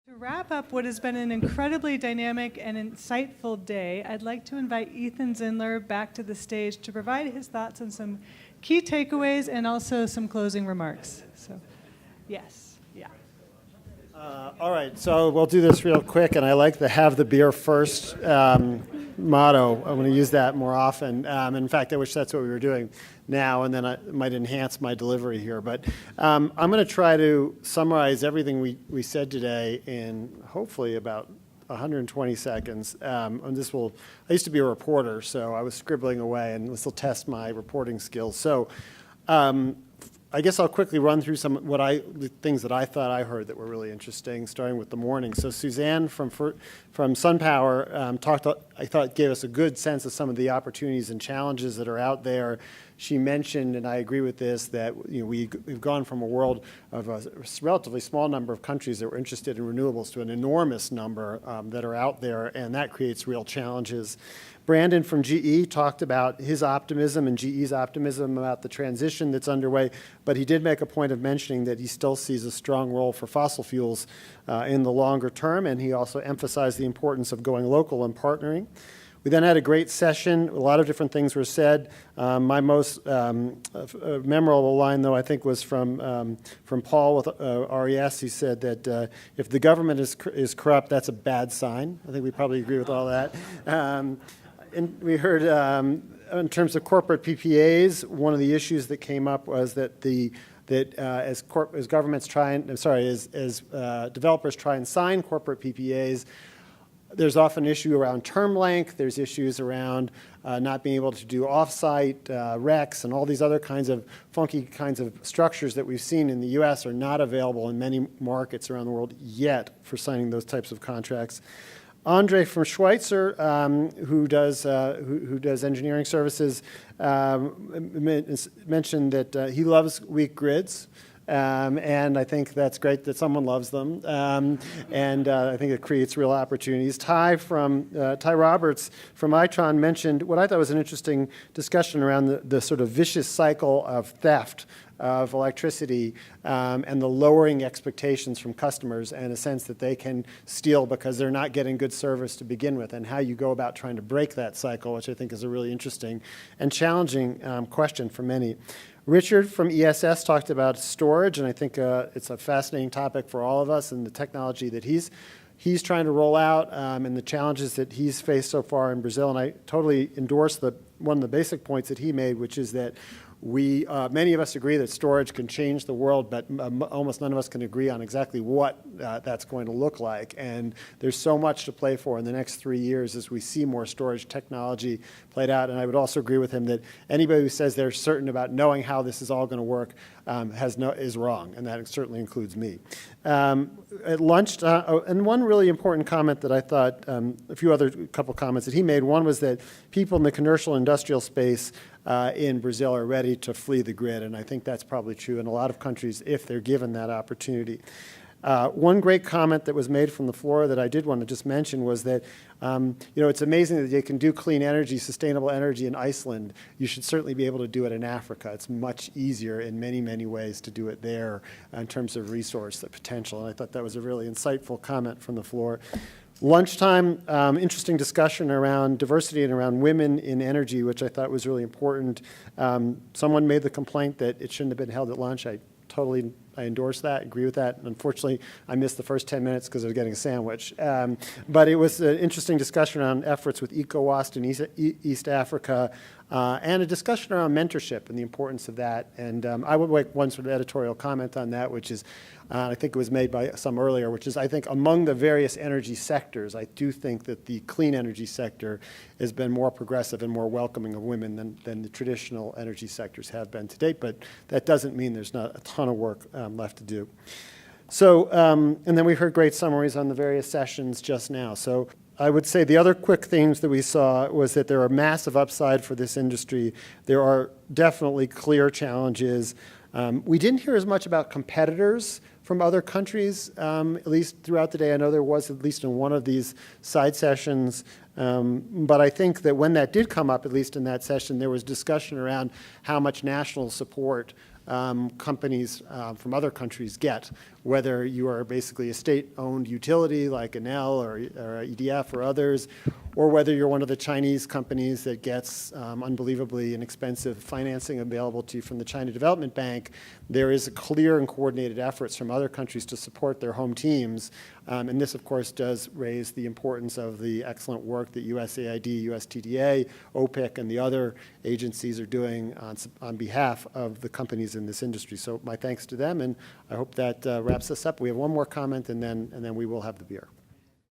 To wrap up what has been an incredibly dynamic and insightful day, I'd like to invite Ethan Zindler back to the stage to provide his thoughts on some key takeaways and also some closing remarks. So, yes, yeah. All right, so we'll do this real quick, and I like the have the beer first motto. I'm going to use that more often. In fact, I wish that's what we were doing now, and then I might enhance my delivery here. But I'm going to try to summarize everything we said today in hopefully about 120 seconds. And this will, I used to be a reporter, so I was scribbling away, and this will test my reporting skills. So I guess I'll quickly run through the things that I thought I heard that were really interesting, starting with the morning. So Suzanne from SunPower I thought gave us a good sense of some of the opportunities and challenges that are out there. She mentioned, and I agree with this, that we've gone from a world of a relatively small number of countries that were interested in renewables to an enormous number that are out there, and that creates real challenges. Brandon from GE talked about his optimism and GE's optimism about the transition that's underway, but he did make a point of mentioning that he still sees a strong role for fossil fuels in the longer term, and he also emphasized the importance of going local and partnering. We then had a great session. A lot of different things were said. My most memorable line, though, I think was from Paul with RES. He said that if the government is corrupt, that's a bad sign. I think we probably agree with all that. And we heard in terms of corporate PPAs, one of the issues that came up was that as developers try and sign corporate PPAs, there's often an issue around term length. There's issues around not being able to do off-site RECs, and all these other kinds of funky kinds of structures that we've seen in the U.S. are not available in many markets around the world yet for signing those types of contracts. Andre from Schweitzer, who does engineering services, mentioned that he loves weak grids. And I think that's great that someone loves them, and I think it creates real opportunities. Ty Roberts from Itron mentioned what I thought was an interesting discussion around the sort of vicious cycle of theft of electricity and the lowering expectations from customers, and a sense that they can steal because they're not getting good service to begin with, and how you go about trying to break that cycle, which I think is a really interesting and challenging question for many. Richard from ESS talked about storage, and I think it's a fascinating topic for all of us, and the technology that he's trying to roll out and the challenges that he's faced so far in Brazil. And I totally endorse one of the basic points that he made, which is that many of us agree that storage can change the world, but almost none of us can agree on exactly what that's going to look like. And there's so much to play for in the next 3 years as we see more storage technology played out. And I would also agree with him that anybody who says they're certain about knowing how this is all going to work is wrong, and that certainly includes me. At lunch, and one really important comment that I thought, a couple comments that he made. One was that people in the commercial industrial space in Brazil are ready to flee the grid, and I think that's probably true in a lot of countries if they're given that opportunity. One great comment that was made from the floor that I did want to just mention was that, it's amazing that they can do clean energy, sustainable energy in Iceland. You should certainly be able to do it in Africa. It's much easier in many, many ways to do it there in terms of resource potential, and I thought that was a really insightful comment from the floor. Lunchtime, interesting discussion around diversity and around women in energy, which I thought was really important. Someone made the complaint that it shouldn't have been held at lunch. I endorse that, agree with that. Unfortunately, I missed the first 10 minutes because I was getting a sandwich. But it was an interesting discussion around efforts with ECOWAS in East Africa, and a discussion around mentorship and the importance of that. And I would make one sort of editorial comment on that, which is, I think it was made by some earlier, which is I think among the various energy sectors, I do think that the clean energy sector has been more progressive and more welcoming of women than the traditional energy sectors have been to date, but that doesn't mean there's not a ton of work left to do. So, and then we heard great summaries on the various sessions just now. So I would say the other quick themes that we saw was that there are massive upside for this industry. There are definitely clear challenges. We didn't hear as much about competitors from other countries, at least throughout the day. I know there was at least in one of these side sessions. But I think that when that did come up, at least in that session, there was discussion around how much national support companies from other countries get, whether you are basically a state-owned utility like Enel or EDF or others, or whether you're one of the Chinese companies that gets unbelievably inexpensive financing available to you from the China Development Bank. There is a clear and coordinated efforts from other countries to support their home teams. And this, of course, does raise the importance of the excellent work that USAID, USTDA, OPIC, and the other agencies are doing on behalf of the companies in this industry. So my thanks to them, and I hope that wraps us up. We have one more comment, and then we will have the beer.